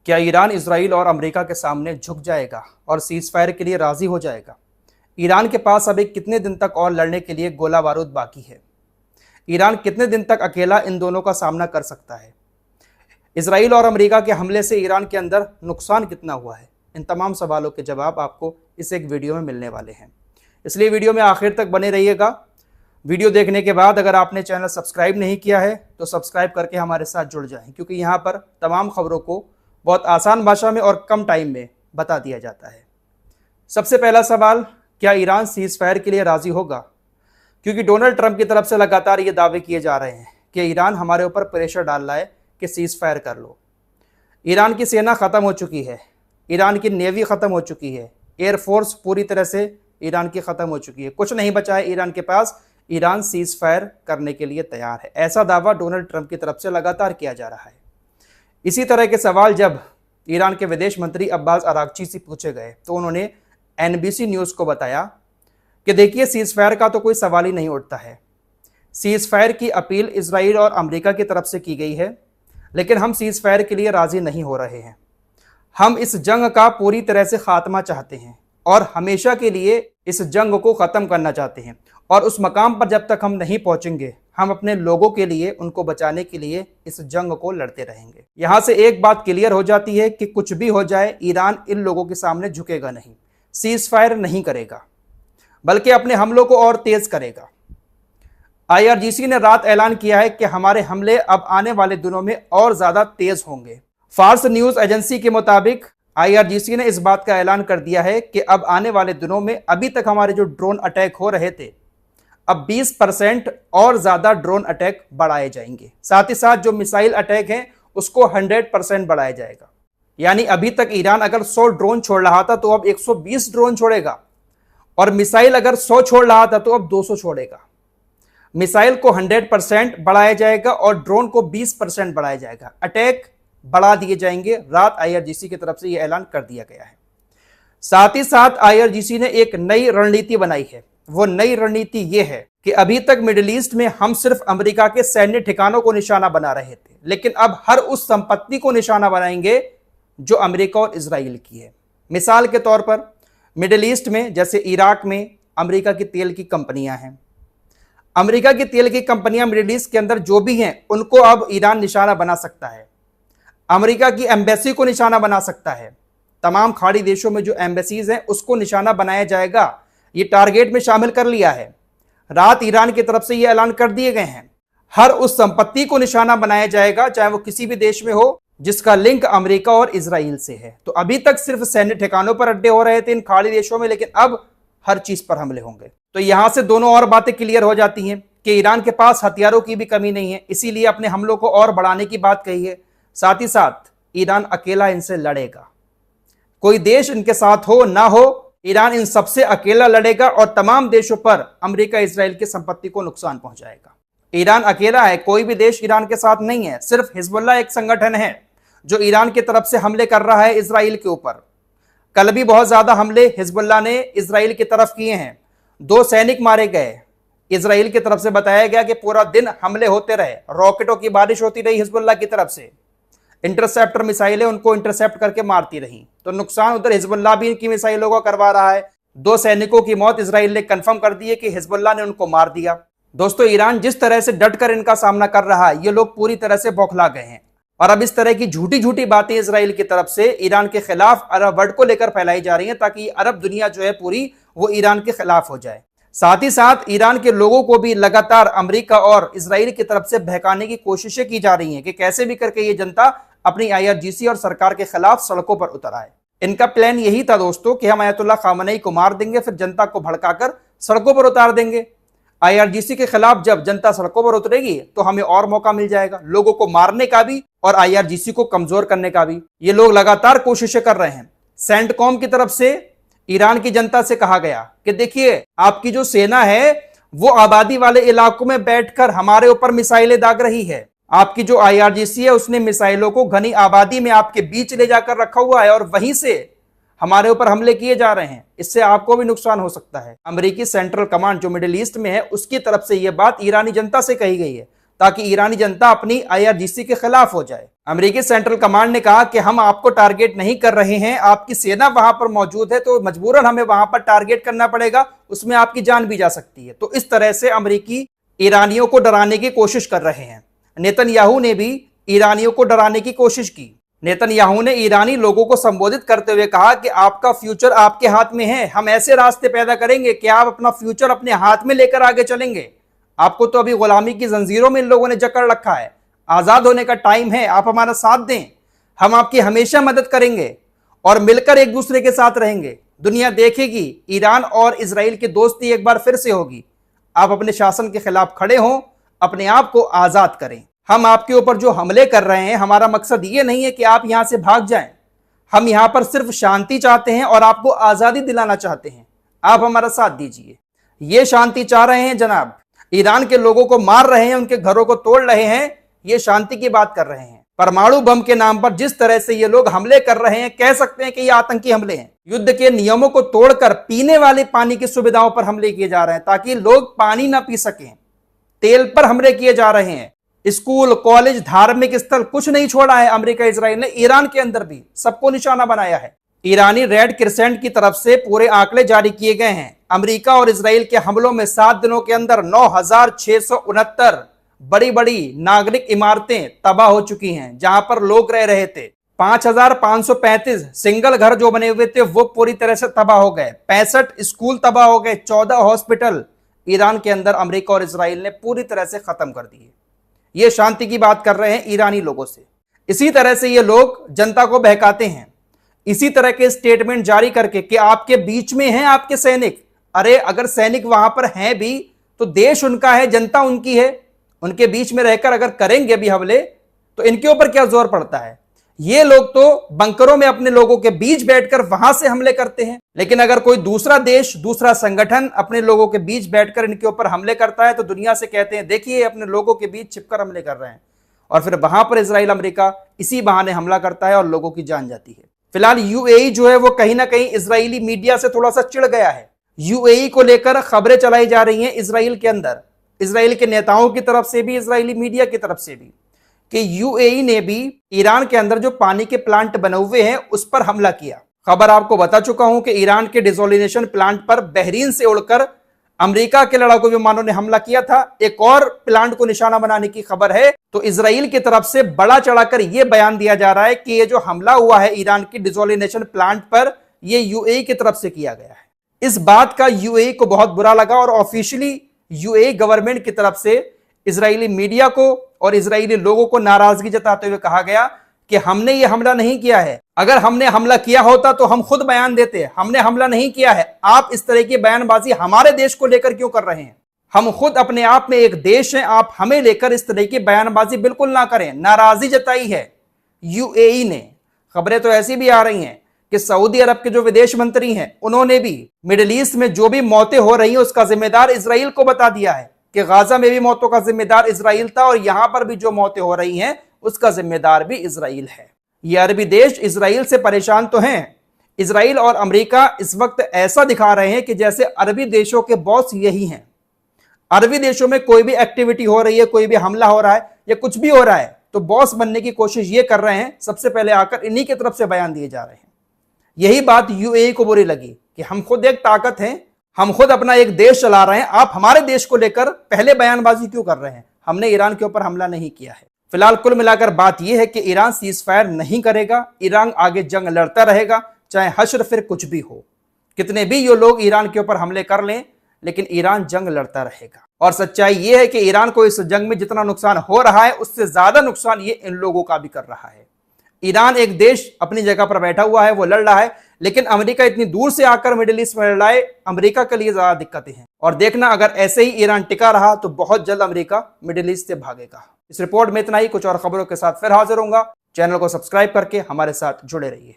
क्या Iran Israel और America के सामने झुक जाएगा और सीज फायर के लिए राजी हो जाएगा? ईरान के पास अभी कितने दिन तक और लड़ने के लिए गोला बारूद बाकी है? ईरान कितने दिन तक अकेला इन दोनों का सामना कर सकता है? इजराइल और अमेरिका के हमले से ईरान के अंदर नुकसान कितना हुआ है? इन तमाम सवालों के जवाब आपको इस एक वीडियो में मिलने वाले हैं, इसलिए वीडियो में आखिर तक बने रहिएगा। वीडियो देखने के बाद अगर आपने चैनल सब्सक्राइब नहीं किया है तो सब्सक्राइब करके हमारे साथ जुड़ जाएं, क्योंकि यहाँ पर तमाम खबरों को बहुत आसान भाषा में और कम टाइम में बता दिया जाता है। सबसे पहला सवाल, क्या ईरान सीज फायर के लिए राजी होगा? क्योंकि डोनाल्ड ट्रंप की तरफ से लगातार ये दावे किए जा रहे हैं कि ईरान हमारे ऊपर प्रेशर डाल रहा है कि सीज फायर कर लो। ईरान की सेना ख़त्म हो चुकी है, ईरान की नेवी ख़त्म हो चुकी है, एयरफोर्स पूरी तरह से ईरान की ख़त्म हो चुकी है, कुछ नहीं बचा है ईरान के पास। ईरान सीज फायर करने के लिए तैयार है, ऐसा दावा डोनाल्ड ट्रंप की तरफ से लगातार किया जा रहा है। इसी तरह के सवाल जब ईरान के विदेश मंत्री अब्बास अरागची से पूछे गए तो उन्होंने एनबीसी न्यूज़ को बताया कि देखिए, सीज फायर का तो कोई सवाल ही नहीं उठता है। सीज फायर की अपील इजराइल और अमेरिका की तरफ से की गई है, लेकिन हम सीज फायर के लिए राज़ी नहीं हो रहे हैं। हम इस जंग का पूरी तरह से खात्मा चाहते हैं और हमेशा के लिए इस जंग को ख़त्म करना चाहते हैं, और उस मकाम पर जब तक हम नहीं पहुंचेंगे, हम अपने लोगों के लिए, उनको बचाने के लिए इस जंग को लड़ते रहेंगे। यहां से एक बात क्लियर हो जाती है कि कुछ भी हो जाए, ईरान इन लोगों के सामने झुकेगा नहीं, सीज फायर नहीं करेगा, बल्कि अपने हमलों को और तेज करेगा। आईआरजीसी ने रात ऐलान किया है कि हमारे हमले अब आने वाले दिनों में और ज्यादा तेज होंगे। फार्स न्यूज एजेंसी के मुताबिक आईआरजीसी ने इस बात का ऐलान कर दिया है कि अब आने वाले दिनों में अभी तक हमारे जो ड्रोन अटैक हो रहे थे, अब 20% और ज्यादा ड्रोन अटैक बढ़ाए जाएंगे। साथ ही साथ जो मिसाइल अटैक हैं उसको 100% बढ़ाया जाएगा। यानी अभी तक ईरान अगर 100 ड्रोन छोड़ रहा था तो अब 120 ड्रोन छोड़ेगा, और मिसाइल अगर 100 छोड़ रहा था तो अब 200 छोड़ेगा। मिसाइल को 100% बढ़ाया जाएगा और ड्रोन को 20% बढ़ाया जाएगा। अटैक बढ़ा दिए जाएंगे। रात आईआरजीसी की तरफ से यह ऐलान कर दिया गया है। साथ ही साथ आईआरजीसी ने एक नई रणनीति बनाई है। वो नई रणनीति ये है कि अभी तक मिडिल ईस्ट में हम सिर्फ अमेरिका के सैन्य ठिकानों को निशाना बना रहे थे, लेकिन अब हर उस संपत्ति को निशाना बनाएंगे जो अमेरिका और इजराइल की है। मिसाल के तौर पर मिडिल ईस्ट में जैसे इराक में अमेरिका की तेल की कंपनियां हैं। अमेरिका की तेल की कंपनियां मिडिल ईस्ट के अंदर जो भी हैं उनको अब ईरान निशाना बना सकता है। अमेरिका की एम्बेसी को निशाना बना सकता है। तमाम खाड़ी देशों में जो एम्बेसीज हैं उसको निशाना बनाया जाएगा। ये टारगेट में शामिल कर लिया है। रात ईरान की तरफ से ये ऐलान कर दिए गए हैं। हर उस संपत्ति को निशाना बनाया जाएगा, चाहे वो किसी भी देश में हो जिसका लिंक अमेरिका और इजराइल से है। तो अभी तक सिर्फ सैन्य ठिकानों पर अड्डे हो रहे थे इन खाड़ी देशों में, लेकिन अब हर चीज पर हमले होंगे। तो यहां से दोनों और बातें क्लियर हो जाती हैं कि ईरान के पास हथियारों की भी कमी नहीं है, इसीलिए अपने हमलों को और बढ़ाने की बात कही है। साथ ही साथ ईरान अकेला इनसे लड़ेगा। कोई देश इनके साथ हो ना हो, ईरान इन सबसे अकेला लड़ेगा और तमाम देशों पर अमेरिका इजराइल की संपत्ति को नुकसान पहुंचाएगा। ईरान अकेला है, कोई भी देश ईरान के साथ नहीं है। सिर्फ हिजबुल्लाह एक संगठन है जो ईरान की तरफ से हमले कर रहा है इजराइल के ऊपर। कल भी बहुत ज्यादा हमले हिजबुल्लाह ने इजराइल की तरफ किए हैं। 2 सैनिक मारे गए। इजराइल की तरफ से बताया गया कि पूरा दिन हमले होते रहे, रॉकेटों की बारिश होती रही हिजबुल्लाह की तरफ से। इंटरसेप्टर मिसाइलें उनको इंटरसेप्ट करके मारती रही, तो नुकसान उधर हिजबुल्लाह भी इनकी मिसाइलों को करवा रहा है। 2 सैनिकों की मौत इजराइल ने कंफर्म कर दी है कि हिजबुल्लाह ने उनको मार दिया। दोस्तों, ईरान जिस तरह से डटकर इनका सामना कर रहा है, ये लोग पूरी तरह से बौखला गए हैं। और अब इस तरह की झूठी झूठी बातें इजराइल की तरफ से ईरान के खिलाफ अरब वर्ल्ड को लेकर फैलाई जा रही हैं, ताकि अरब दुनिया जो है पूरी वो ईरान के खिलाफ हो जाए। साथ ही साथ ईरान के लोगों को भी लगातार अमेरिका और इजराइल की तरफ से बहकाने की कोशिशें की जा रही हैं कि कैसे भी करके ये जनता अपनी आईआरजीसी और सरकार के खिलाफ सड़कों पर उतर आए। इनका प्लान यही था दोस्तों कि हम आयतुल्लाह खामनेई को मार देंगे, फिर जनता को भड़काकर सड़कों पर उतार देंगे। आईआरजीसी के खिलाफ जब जनता सड़कों पर उतरेगी तो हमें और मौका मिल जाएगा लोगों को मारने का भी और आईआरजीसी को कमजोर करने का भी। ये लोग लगातार कोशिशें कर रहे हैं। सेंटकॉम की तरफ से ईरान की जनता से कहा गया कि देखिए, आपकी जो सेना है वो आबादी वाले इलाकों में बैठकर हमारे ऊपर मिसाइलें दाग रही है। आपकी जो आईआरजीसी है उसने मिसाइलों को घनी आबादी में आपके बीच ले जाकर रखा हुआ है और वहीं से हमारे ऊपर हमले किए जा रहे हैं। इससे आपको भी नुकसान हो सकता है। अमेरिकी सेंट्रल कमांड जो मिडिल ईस्ट में है उसकी तरफ से यह बात ईरानी जनता से कही गई है। ताकि ईरानी जनता अपनी IRGC के खिलाफ हो जाए। अमेरिकी सेंट्रल कमांड ने कहा कि हम आपको टारगेट नहीं कर रहे हैं, आपकी सेना वहां पर मौजूद है तो मजबूरन हमें वहां पर टारगेट करना पड़ेगा, उसमें आपकी जान भी जा सकती है। तो इस तरह से अमेरिकी ईरानियों को डराने की कोशिश कर रहे हैं। नेतन्याहू ने भी ईरानियों को डराने की कोशिश की। नेतन्याहू ने ईरानी लोगों को संबोधित करते हुए कहा कि आपका फ्यूचर आपके हाथ में है, हम ऐसे रास्ते पैदा करेंगे कि आप अपना फ्यूचर अपने हाथ में लेकर आगे चलेंगे। आपको तो अभी गुलामी की जंजीरों में इन लोगों ने जकड़ रखा है, आजाद होने का टाइम है, आप हमारा साथ दें, हम आपकी हमेशा मदद करेंगे और मिलकर एक दूसरे के साथ रहेंगे। दुनिया देखेगी ईरान और इजराइल की दोस्ती एक बार फिर से होगी। आप अपने शासन के खिलाफ खड़े हों, अपने आप को आजाद करें। हम आपके ऊपर जो हमले कर रहे हैं, हमारा मकसद ये नहीं है कि आप यहां से भाग जाएं, हम यहां पर सिर्फ शांति चाहते हैं और आपको आजादी दिलाना चाहते हैं। आप हमारा साथ दीजिए। ये शांति चाह रहे हैं जनाब, ईरान के लोगों को मार रहे हैं, उनके घरों को तोड़ रहे हैं, ये शांति की बात कर रहे हैं। परमाणु बम के नाम पर जिस तरह से ये लोग हमले कर रहे हैं, कह सकते हैं कि ये आतंकी हमले हैं। युद्ध के नियमों को तोड़कर पीने वाले पानी की सुविधाओं पर हमले किए जा रहे हैं ताकि लोग पानी ना पी सकें। तेल पर हमले किए जा रहे हैं। स्कूल, कॉलेज, धार्मिक स्थल कुछ नहीं छोड़ा है अमेरिका इजराइल ने। ईरान के अंदर भी सबको निशाना बनाया है। ईरानी रेड क्रिसेंट की तरफ से पूरे आंकड़े जारी किए गए हैं। अमेरिका और इजराइल के हमलों में 7 दिनों के अंदर 9,669 बड़ी बड़ी नागरिक इमारतें तबाह हो चुकी हैं जहां पर लोग रह रहे थे। 5,535 सिंगल घर जो बने हुए थे वो पूरी तरह से तबाह हो गए। 65 स्कूल तबाह हो गए। 14 हॉस्पिटल ईरान के अंदर अमेरिका और इजराइल ने पूरी तरह से खत्म कर दिए। ये शांति की बात कर रहे हैं ईरानी लोगों से। इसी तरह से ये लोग जनता को बहकाते हैं, इसी तरह के स्टेटमेंट जारी करके कि आपके बीच में हैं आपके सैनिक। अरे अगर सैनिक वहां पर हैं भी तो देश उनका है, जनता उनकी है। उनके बीच में रहकर अगर करेंगे भी हमले तो इनके ऊपर क्या जोर पड़ता है। ये लोग तो बंकरों में अपने लोगों के बीच बैठकर वहां से हमले करते हैं, लेकिन अगर कोई दूसरा देश, दूसरा संगठन अपने लोगों के बीच बैठकर इनके ऊपर हमले करता है तो दुनिया से कहते हैं देखिए अपने लोगों के बीच छिपकर हमले कर रहे हैं। और फिर वहां पर इजराइल अमेरिका इसी बहाने हमला करता है और लोगों की जान जाती है। फिलहाल यूएई जो है वो कहीं ना कहीं इजरायली मीडिया से थोड़ा सा चिढ़ गया है। यूएई को लेकर खबरें चलाई जा रही हैं इजराइल के अंदर, इजराइल के नेताओं की तरफ से भी, इजरायली मीडिया की तरफ से भी, कि यूएई ने भी ईरान के अंदर जो पानी के प्लांट बने हुए हैं उस पर हमला किया। खबर आपको बता चुका हूं कि ईरान के डिसोलिनेशन प्लांट पर बहरीन से उड़कर अमेरिका के लड़ाकू विमानों ने हमला किया था। एक और प्लांट को निशाना बनाने की खबर है। तो इजराइल की तरफ से बड़ा चढ़ाकर यह बयान दिया जा रहा है कि यह जो हमला हुआ है ईरान की डिसोलिनेशन प्लांट पर, यह यूएई की तरफ से किया गया है। इस बात का यूएई को बहुत बुरा लगा और ऑफिशियली यूएई गवर्नमेंट की तरफ से इजरायली मीडिया को और इजरायली लोगों को नाराजगी जताते हुए कहा गया कि हमने ये हमला नहीं किया है। अगर हमने हमला किया होता तो हम खुद बयान देते, हमने हमला नहीं किया है। आप इस तरह की बयानबाजी हमारे देश को लेकर क्यों कर रहे हैं? हम खुद अपने आप में एक देश हैं, आप हमें लेकर इस तरह की बयानबाजी बिल्कुल ना करें। नाराजगी जताई है यूएई ने। खबरें तो ऐसी भी आ रही हैं कि सऊदी अरब के जो विदेश मंत्री हैं उन्होंने भी मिडिल ईस्ट में जो भी मौतें हो रही हैं उसका जिम्मेदार इजराइल को बता दिया है कि गाजा में भी मौतों का जिम्मेदार इजराइल था और यहां पर भी जो मौतें हो रही हैं उसका जिम्मेदार भी इजराइल है। ये अरबी देश इजराइल से परेशान तो हैं। इजराइल और अमेरिका इस वक्त ऐसा दिखा रहे हैं कि जैसे अरबी देशों के बॉस यही हैं। अरबी देशों में कोई भी एक्टिविटी हो रही है, कोई भी हमला हो रहा है या कुछ भी हो रहा है तो बॉस बनने की कोशिश ये कर रहे हैं, सबसे पहले आकर इन्हीं की तरफ से बयान दिए जा रहे हैं। यही बात यूएई को बुरी लगी कि हम खुद एक ताकत हैं, हम खुद अपना एक देश चला रहे हैं, आप हमारे देश को लेकर पहले बयानबाजी क्यों कर रहे हैं? हमने ईरान के ऊपर हमला नहीं किया है। फिलहाल कुल मिलाकर बात यह है कि ईरान सीज फायर नहीं करेगा, ईरान आगे जंग लड़ता रहेगा, चाहे हश्र फिर कुछ भी हो। कितने भी ये लोग ईरान के ऊपर हमले कर लें लेकिन ईरान जंग लड़ता रहेगा। और सच्चाई यह है कि ईरान को इस जंग में जितना नुकसान हो रहा है उससे ज्यादा नुकसान ये इन लोगों का भी कर रहा है। ईरान एक देश अपनी जगह पर बैठा हुआ है, वो लड़ रहा है, लेकिन अमेरिका इतनी दूर से आकर मिडिल ईस्ट में लड़ रहा है। अमेरिका के लिए ज्यादा दिक्कतें हैं और देखना अगर ऐसे ही ईरान टिका रहा तो बहुत जल्द अमेरिका मिडिल ईस्ट से भागेगा। इस रिपोर्ट में इतना ही। कुछ और खबरों के साथ फिर हाजिर होऊंगा। चैनल को सब्सक्राइब करके हमारे साथ जुड़े रहिए।